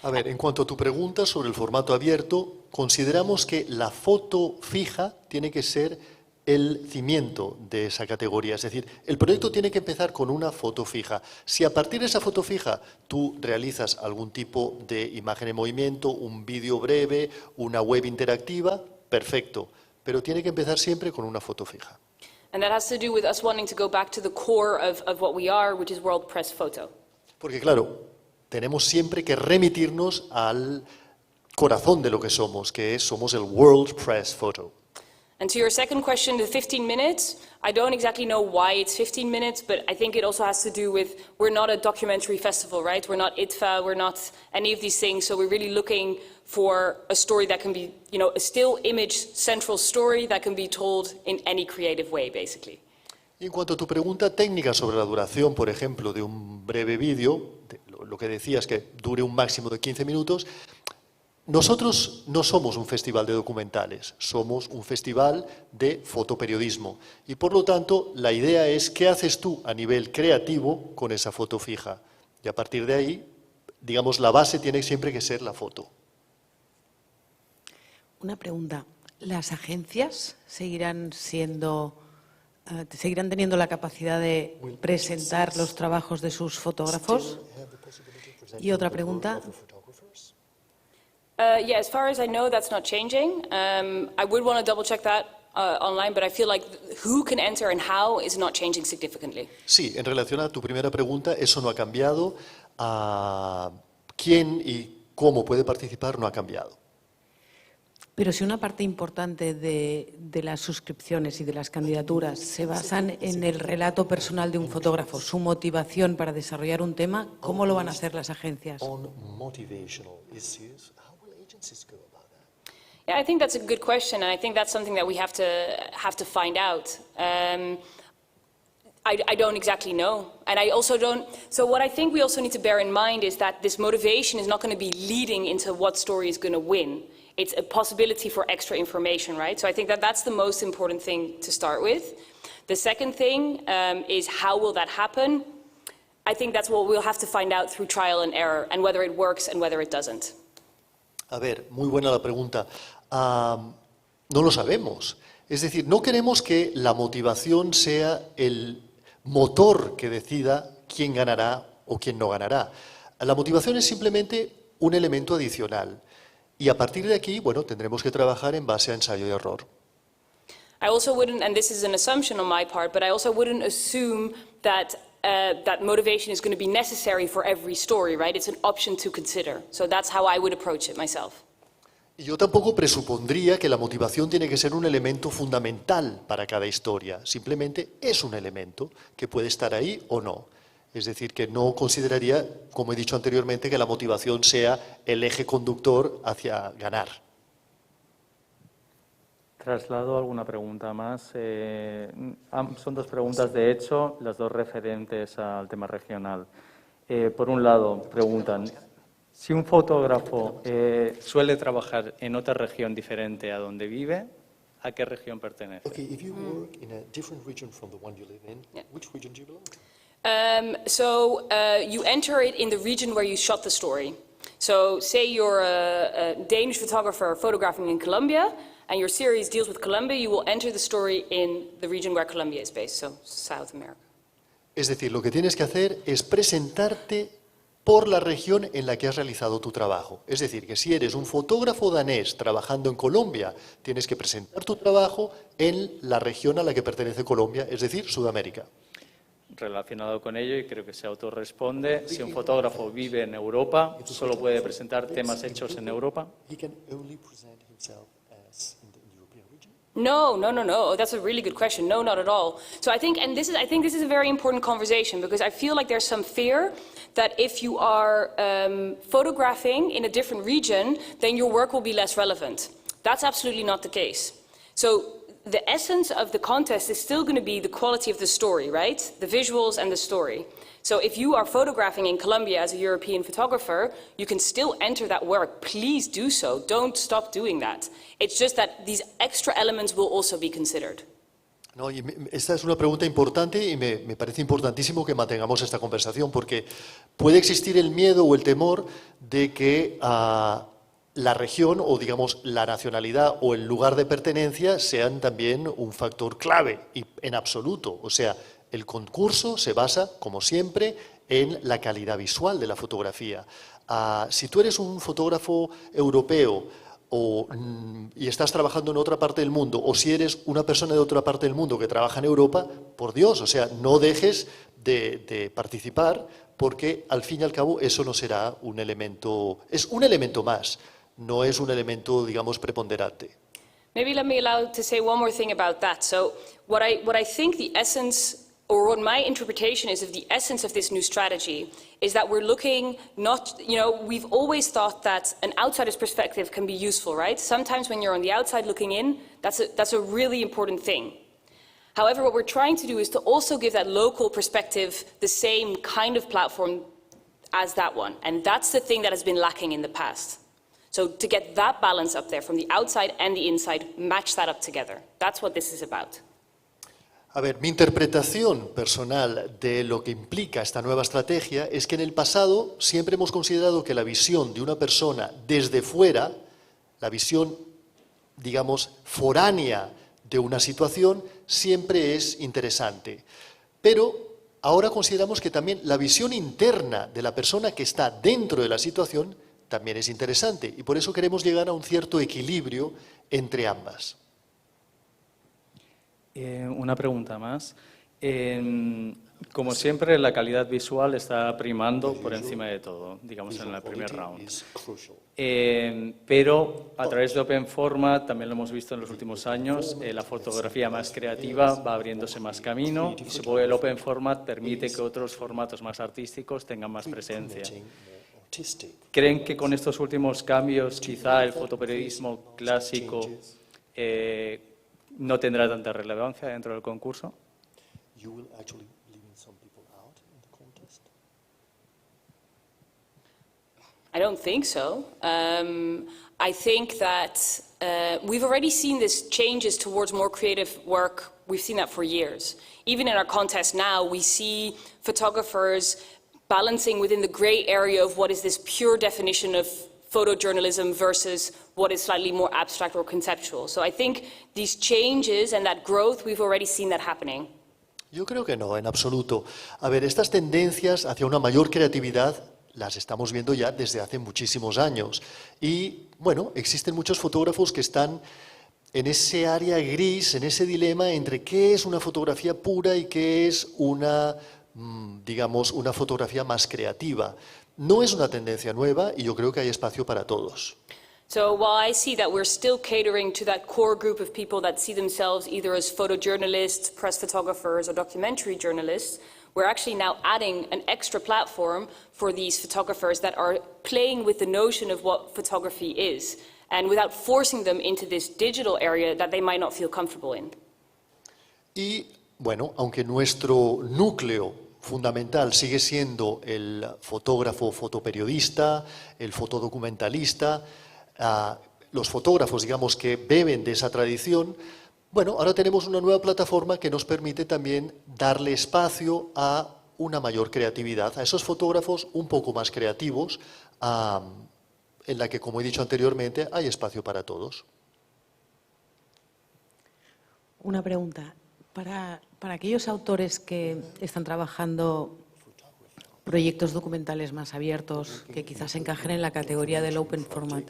A ver, en cuanto a tu pregunta sobre el formato abierto, consideramos que la foto fija tiene que ser el cimiento de esa categoría. Es decir, el proyecto tiene que empezar con una foto fija. Si a partir de esa foto fija tú realizas algún tipo de imagen en movimiento, un vídeo breve, una web interactiva, perfecto. Pero tiene que empezar siempre con una foto fija. And that has to do with us wanting to go back to the core of what we are, which is World Press Photo. Porque claro, tenemos siempre que remitirnos al corazón de lo que somos, que es somos el World Press Photo. And to your second question, the 15 minutes, I don't exactly know why it's 15 minutes, but I think it also has to do with, we're not a documentary festival, right? We're not ITFA, we're not any of these things, so we're really looking for a story that can be, you know, a still image central story that can be told in any creative way, basically. Y en cuanto a tu pregunta técnica sobre la duración, por ejemplo, de un breve vídeo, lo que decías que dure un máximo de 15 minutos, nosotros no somos un festival de documentales, somos un festival de fotoperiodismo. Y por lo tanto, la idea es qué haces tú a nivel creativo con esa foto fija. Y a partir de ahí, digamos, la base tiene siempre que ser la foto. Una pregunta. ¿Las agencias seguirán teniendo la capacidad de presentar los trabajos de sus fotógrafos? Y otra pregunta. Yeah, as far as I know, that's not changing. I would want to double check that online, but I feel like who can enter and how is not changing significantly. Sí, en relación a tu primera pregunta, eso no ha cambiado. ¿Quién y cómo puede participar no ha cambiado? Pero si una parte importante de las suscripciones y de las candidaturas se basan en el relato personal de un fotógrafo, su motivación para desarrollar un tema, ¿cómo lo van a hacer las agencias? Yeah, I think that's a good question, and I think that's something that we have to find out. I don't exactly know, and I also don't. So what I think we also need to bear in mind is that this motivation is not going to be leading into what story is going to win. It's a possibility for extra information, right? So I think that that's the most important thing to start with. The second thing is how will that happen? I think that's what we'll have to find out through trial and error, and whether it works and whether it doesn't. A ver, muy buena la pregunta. No lo sabemos. Es decir, no queremos que la motivación sea el motor que decida quién ganará o quién no ganará. La motivación es simplemente un elemento adicional. Y a partir de aquí, bueno, tendremos que trabajar en base a ensayo y error. I also wouldn't, and this is an assumption on my part, but I also wouldn't assume that that motivation is going to be necessary for every story, right? It's an option to consider. So that's how I would approach it myself. Y yo tampoco presupondría que la motivación tiene que ser un elemento fundamental para cada historia. Simplemente es un elemento que puede estar ahí o no. Es decir, que no consideraría, como he dicho anteriormente, que la motivación sea el eje conductor hacia ganar. Traslado alguna pregunta más. Son dos preguntas, de hecho, las dos referentes al tema regional. Por un lado, preguntan, si un fotógrafo suele trabajar en otra región diferente a donde vive, ¿a qué región pertenece? Okay, if you work in a different region from the one you live in, which region do you belong to? You enter it in the region where you shot the story. So say you're a Danish photographer photographing in Colombia, and your series deals with Colombia, you will enter the story in the region where Colombia is based, so South America. Es decir, lo que tienes que hacer es presentarte por la región en la que has realizado tu trabajo. Es decir, que si eres un fotógrafo danés trabajando en Colombia, tienes que presentar tu trabajo en la región a la que pertenece Colombia, es decir, Sudamérica. Relacionado con ello, y creo que se autorresponde, si un fotógrafo vive en Europa, ¿solo puede presentar temas hechos en Europa? No. Oh, that's a really good question. No, not at all. So I think this is a very important conversation, because I feel like there's some fear that if you are photographing in a different region, then your work will be less relevant. That's absolutely not the case. So the essence of the contest is still going to be the quality of the story, right? The visuals and the story. So if you are photographing in Colombia as a European photographer, you can still enter that work. Please do so. Don't stop doing that. It's just that these extra elements will also be considered. No, y esta es una pregunta importante y me parece importantísimo que mantengamos esta conversación, porque puede existir el miedo o el temor de que la región o, digamos, la nacionalidad o el lugar de pertenencia sean también un factor clave, y en absoluto. O sea, el concurso se basa, como siempre, en la calidad visual de la fotografía. Si tú eres un fotógrafo europeo y estás trabajando en otra parte del mundo, o si eres una persona de otra parte del mundo que trabaja en Europa, por Dios, o sea, no dejes de participar, porque al fin y al cabo eso no será un elemento, es un elemento más, no es un elemento, digamos, preponderante. Maybe let me allow to say one more thing about that. So what I think the essence, or what my interpretation is of the essence of this new strategy, is that we're looking not, we've always thought that an outsider's perspective can be useful, right? Sometimes when you're on the outside looking in, that's a really important thing. However, what we're trying to do is to also give that local perspective the same kind of platform as that one. And that's the thing that has been lacking in the past. So to get that balance up there from the outside and the inside, match that up together. That's what this is about. A ver, mi interpretación personal de lo que implica esta nueva estrategia es que en el pasado siempre hemos considerado que la visión de una persona desde fuera, la visión, digamos, foránea de una situación, siempre es interesante. Pero ahora consideramos que también la visión interna de la persona que está dentro de la situación también es interesante. Y por eso queremos llegar a un cierto equilibrio entre ambas. Una pregunta más. Como siempre, la calidad visual está primando por encima de todo, digamos, en el primer round. Pero a través de Open Format, también lo hemos visto en los últimos años, la fotografía más creativa va abriéndose más camino y supongo que el Open Format permite que otros formatos más artísticos tengan más presencia. ¿Creen que con estos últimos cambios quizá el fotoperiodismo clásico no tendrá tanta relevancia dentro del concurso? I don't think so. I think that we've already seen this changes towards more creative work. We've seen that for years. Even in our contest now, we see photographers balancing within the gray area of what is this pure definition of photojournalism versus what is slightly more abstract or conceptual. So I think these changes and that growth, we've already seen that happening. Yo creo que no, en absoluto. A ver, estas tendencias hacia una mayor creatividad las estamos viendo ya desde hace muchísimos años. Y, bueno, existen muchos fotógrafos que están en ese área gris, en ese dilema entre qué es una fotografía pura y qué es una, digamos, una fotografía más creativa. No es una tendencia nueva y yo creo que hay espacio para todos. So while I see that we're still catering to that core group of people that see themselves either as photojournalists, press photographers, or documentary journalists, we're actually now adding an extra platform for these photographers that are playing with the notion of what photography is, and without forcing them into this digital area that they might not feel comfortable in. Y, bueno, aunque nuestro núcleo fundamental sigue siendo el fotógrafo fotoperiodista, el fotodocumentalista, los fotógrafos, digamos, que beben de esa tradición, bueno, ahora tenemos una nueva plataforma que nos permite también darle espacio a una mayor creatividad, a esos fotógrafos un poco más creativos, en la que, como he dicho anteriormente, hay espacio para todos. Una pregunta. Para aquellos autores que están trabajando proyectos documentales más abiertos, que quizás encajen en la categoría del Open Format,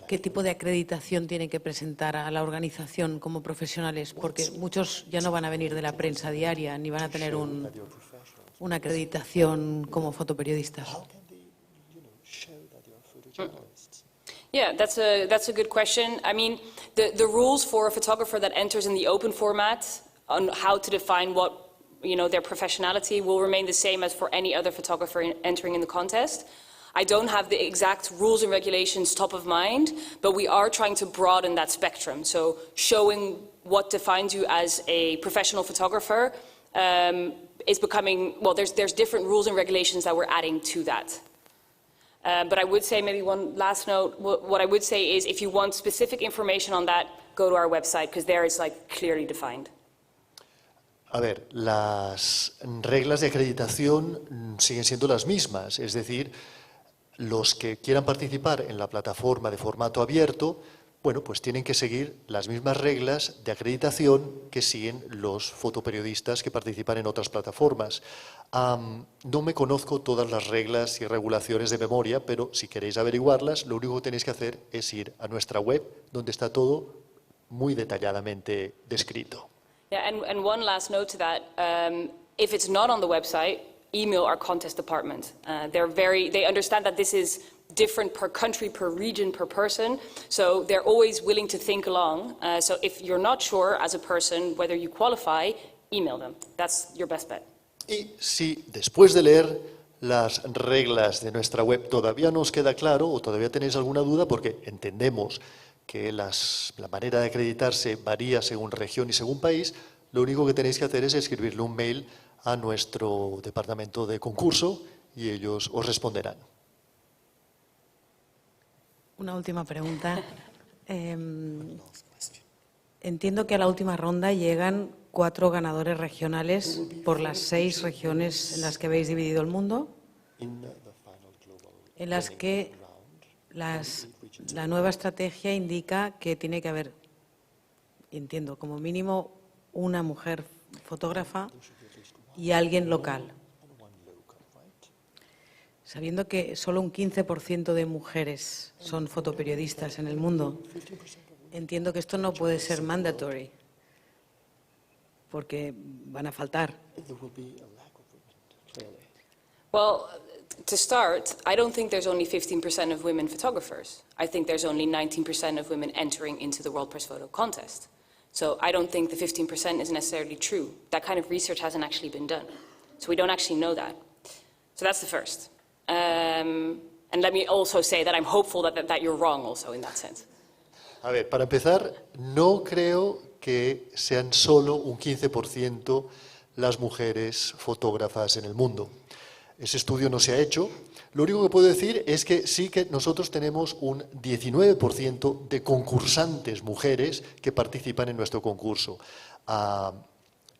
¿qué tipo de acreditación tienen que presentar a la organización como profesionales? Porque muchos ya no van a venir de la prensa diaria, ni van a tener una acreditación como fotoperiodistas. Yeah, that's a good question. I mean, the rules for a photographer that enters in the open format on how to define what, their professionality will remain the same as for any other photographer entering in the contest. I don't have the exact rules and regulations top of mind, but we are trying to broaden that spectrum. So showing what defines you as a professional photographer is becoming, well, there's different rules and regulations that we're adding to that. But I would say, maybe one last note, what I would say is if you want specific information on that, go to our website, because there it's clearly defined. A ver, las reglas de acreditación siguen siendo las mismas, es decir, los que quieran participar en la plataforma de formato abierto, bueno, pues tienen que seguir las mismas reglas de acreditación que siguen los fotoperiodistas que participan en otras plataformas. No me conozco todas las reglas y regulaciones de memoria, pero si queréis averiguarlas, lo único que tenéis que hacer es ir a nuestra web, donde está todo muy detalladamente descrito. Yeah, and one last note to that, if it's not on the website, email our contest department. They understand that this is different per country, per region, per person. So they're always willing to think along. So if you're not sure as a person whether you qualify, email them. That's your best bet. Y si después de leer las reglas de nuestra web todavía no os queda claro o todavía tenéis alguna duda, porque entendemos que la manera de acreditarse varía según región y según país, lo único que tenéis que hacer es escribirle un mail a nuestro departamento de concurso y ellos os responderán. Una última pregunta. Entiendo que a la última ronda llegan 4 ganadores regionales por las 6 regiones en las que habéis dividido el mundo, en las que la nueva estrategia indica que tiene que haber, entiendo, como mínimo una mujer fotógrafa y alguien local. Sabiendo que solo un 15% de mujeres son fotoperiodistas en el mundo, entiendo que esto no puede ser mandatory, porque van a faltar. Well, to start, I don't think there's only 15% of women photographers. I think there's only 19% of women entering into the World Press Photo Contest. So I don't think the 15% is necessarily true. That kind of research hasn't actually been done. So we don't actually know that. So that's the first. And let me also say that I'm hopeful that you're wrong also in that sense. A ver, para empezar, no creo que sean solo un 15% las mujeres fotógrafas en el mundo. Ese estudio no se ha hecho. Lo único que puedo decir es que sí que nosotros tenemos un 19% de concursantes mujeres que participan en nuestro concurso.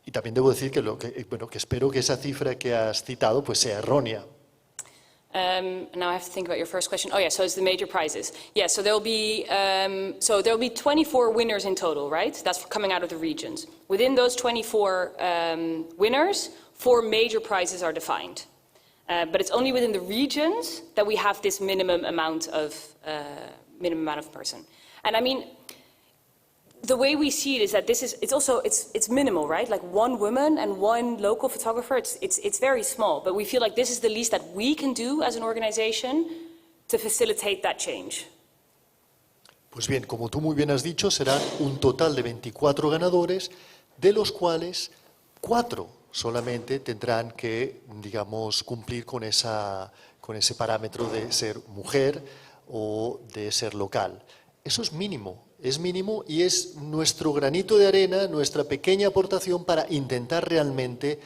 Y también debo decir que, que espero que esa cifra que has citado pues sea errónea. Now I have to think about your first question. Oh yeah, so it's the major prizes. Yeah, so there'll be 24 winners in total, right? That's coming out of the regions. Within those 24 winners, 4 major prizes are defined. But it's only within the regions that we have this minimum amount of person. And I mean, the way we see it is that it's minimal, right? Like 1 woman and 1 local photographer, it's very small. But we feel like this is the least that we can do as an organization to facilitate that change. Pues bien, como tú muy bien has dicho, serán un total de 24 ganadores, de los cuales 4 solamente tendrán que, digamos, cumplir con ese parámetro de ser mujer o de ser local. Eso es mínimo y es nuestro granito de arena, nuestra pequeña aportación para intentar realmente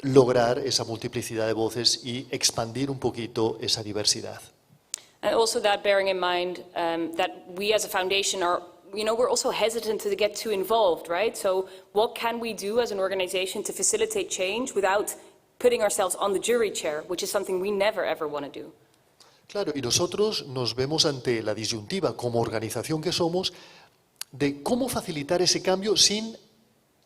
lograr esa multiplicidad de voces y expandir un poquito esa diversidad. And also that bearing in mind that we as a foundation are, we're also hesitant to get too involved, right? So what can we do as an organization to facilitate change without putting ourselves on the jury chair, which is something we never ever want to do. Claro, y nosotros nos vemos ante la disyuntiva como organización que somos de cómo facilitar ese cambio sin,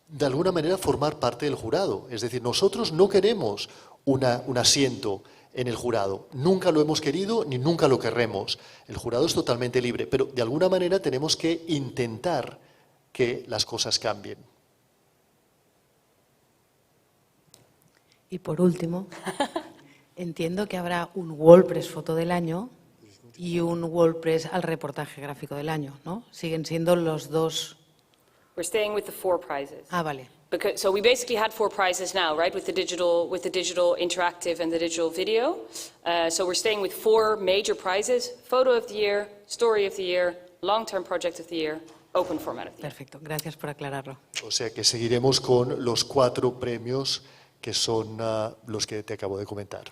de alguna manera, formar parte del jurado. Es decir, nosotros no queremos un asiento en el jurado. Nunca lo hemos querido ni nunca lo querremos. El jurado es totalmente libre, pero de alguna manera tenemos que intentar que las cosas cambien. Y por último, entiendo que habrá un WordPress Foto del Año y un WordPress al reportaje gráfico del año, ¿no? Siguen siendo los dos. We're staying with the 4 prizes. Ah, vale. So we basically had 4 prizes now, right? With the digital interactive and the digital video. So we're staying with 4 major prizes: Photo of the Year, Story of the Year, Long-Term Project of the Year, Open Format of the Year. Perfecto, gracias por aclararlo. O sea que seguiremos con los 4 premios que son los que te acabo de comentar.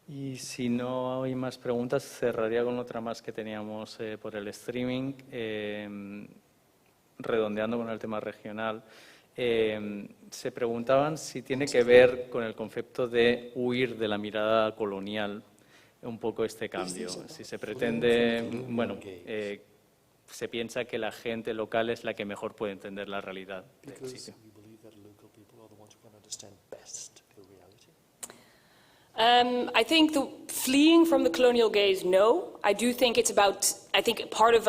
Y si no hay más preguntas, cerraría con otra más que teníamos por el streaming. Redondeando con el tema regional, se preguntaban si tiene que ver con el concepto de huir de la mirada colonial un poco este cambio. Si se pretende, se piensa que la gente local es la que mejor puede entender la realidad del sitio. I think fleeing from the colonial gaze, no. I do think it's about, I think part of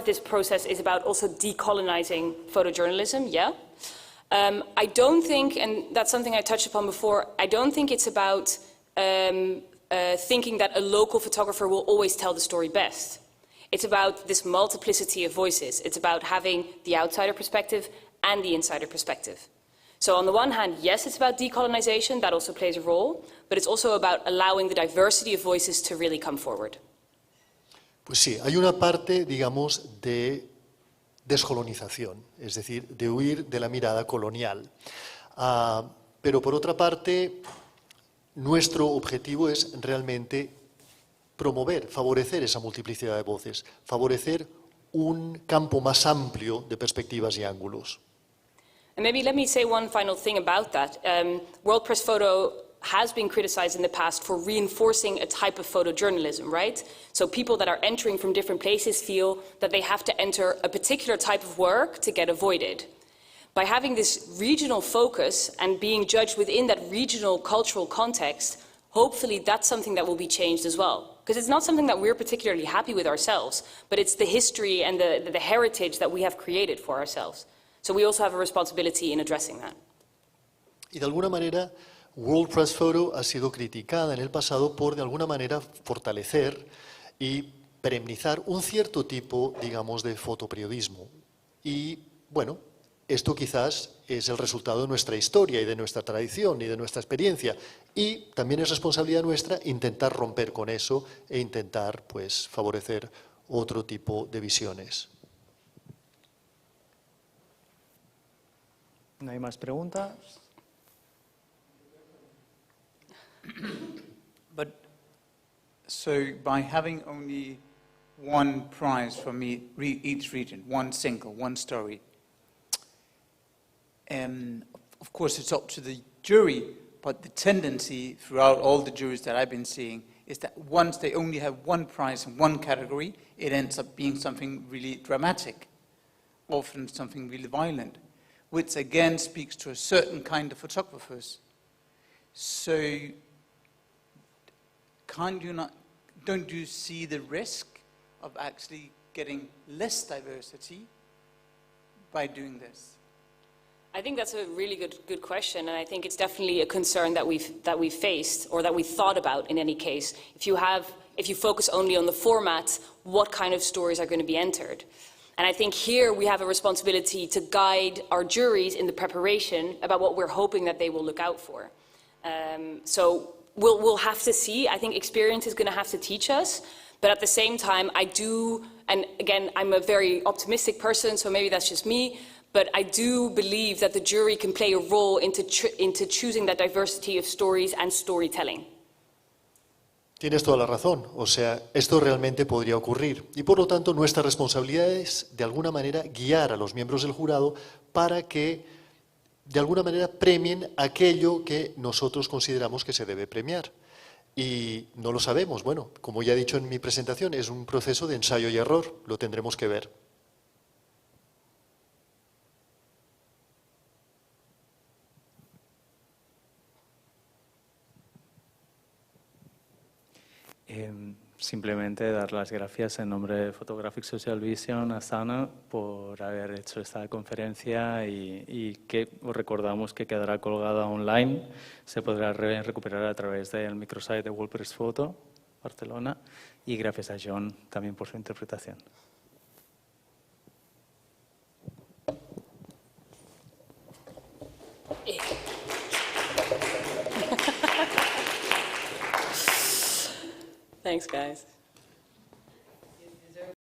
this process is about also decolonizing photojournalism, yeah. I don't think, and that's something I touched upon before, I don't think it's about thinking that a local photographer will always tell the story best. It's about this multiplicity of voices. It's about having the outsider perspective and the insider perspective. So on the one hand, yes, it's about decolonization, that also plays a role, but it's also about allowing the diversity of voices to really come forward. Pues sí, hay una parte, digamos, de descolonización, es decir, de huir de la mirada colonial. Pero por otra parte, nuestro objetivo es realmente promover, favorecer esa multiplicidad de voces, favorecer un campo más amplio de perspectivas y ángulos. And maybe let me say one final thing about that. World Press Photo has been criticized in the past for reinforcing a type of photojournalism, right? So people that are entering from different places feel that they have to enter a particular type of work to get avoided. By having this regional focus and being judged within that regional cultural context, hopefully that's something that will be changed as well. Because it's not something that we're particularly happy with ourselves, but it's the history and the heritage that we have created for ourselves. So we also have a responsibility in addressing that. Y de alguna manera, World Press Photo ha sido criticada en el pasado por, de alguna manera, fortalecer y perennizar un cierto tipo, digamos, de fotoperiodismo. Y, bueno, esto quizás es el resultado de nuestra historia y de nuestra tradición y de nuestra experiencia. Y también es responsabilidad nuestra intentar romper con eso e intentar, pues, favorecer otro tipo de visiones. ¿No hay más preguntas? But so by having only one prize from each region, one story, of course it's up to the jury, but the tendency throughout all the juries that I've been seeing is that once they only have one prize in one category, it ends up being something really dramatic, often something really violent, which again speaks to a certain kind of photographers. So don't you see the risk of actually getting less diversity by doing this? I think that's a really good question, and I think it's definitely a concern that we've faced, or that we thought about in any case. If you focus only on the format, what kind of stories are going to be entered? And I think here we have a responsibility to guide our juries in the preparation about what we're hoping that they will look out for. So we'll have to see. I think experience is going to have to teach us. But at the same time, I do, and again, I'm a very optimistic person, so maybe that's just me, but I do believe that the jury can play a role into choosing that diversity of stories and storytelling. Tienes toda la razón, o sea, esto realmente podría ocurrir y por lo tanto nuestra responsabilidad es de alguna manera guiar a los miembros del jurado para que de alguna manera premien aquello que nosotros consideramos que se debe premiar. Y no lo sabemos, bueno, como ya he dicho en mi presentación, es un proceso de ensayo y error, lo tendremos que ver. Simplemente dar las gracias en nombre de Photographic Social Vision a Sanne por haber hecho esta conferencia y que os recordamos que quedará colgada online, se podrá recuperar a través del microsite de World Press Photo, Barcelona, y gracias a John también por su interpretación. Thanks, guys.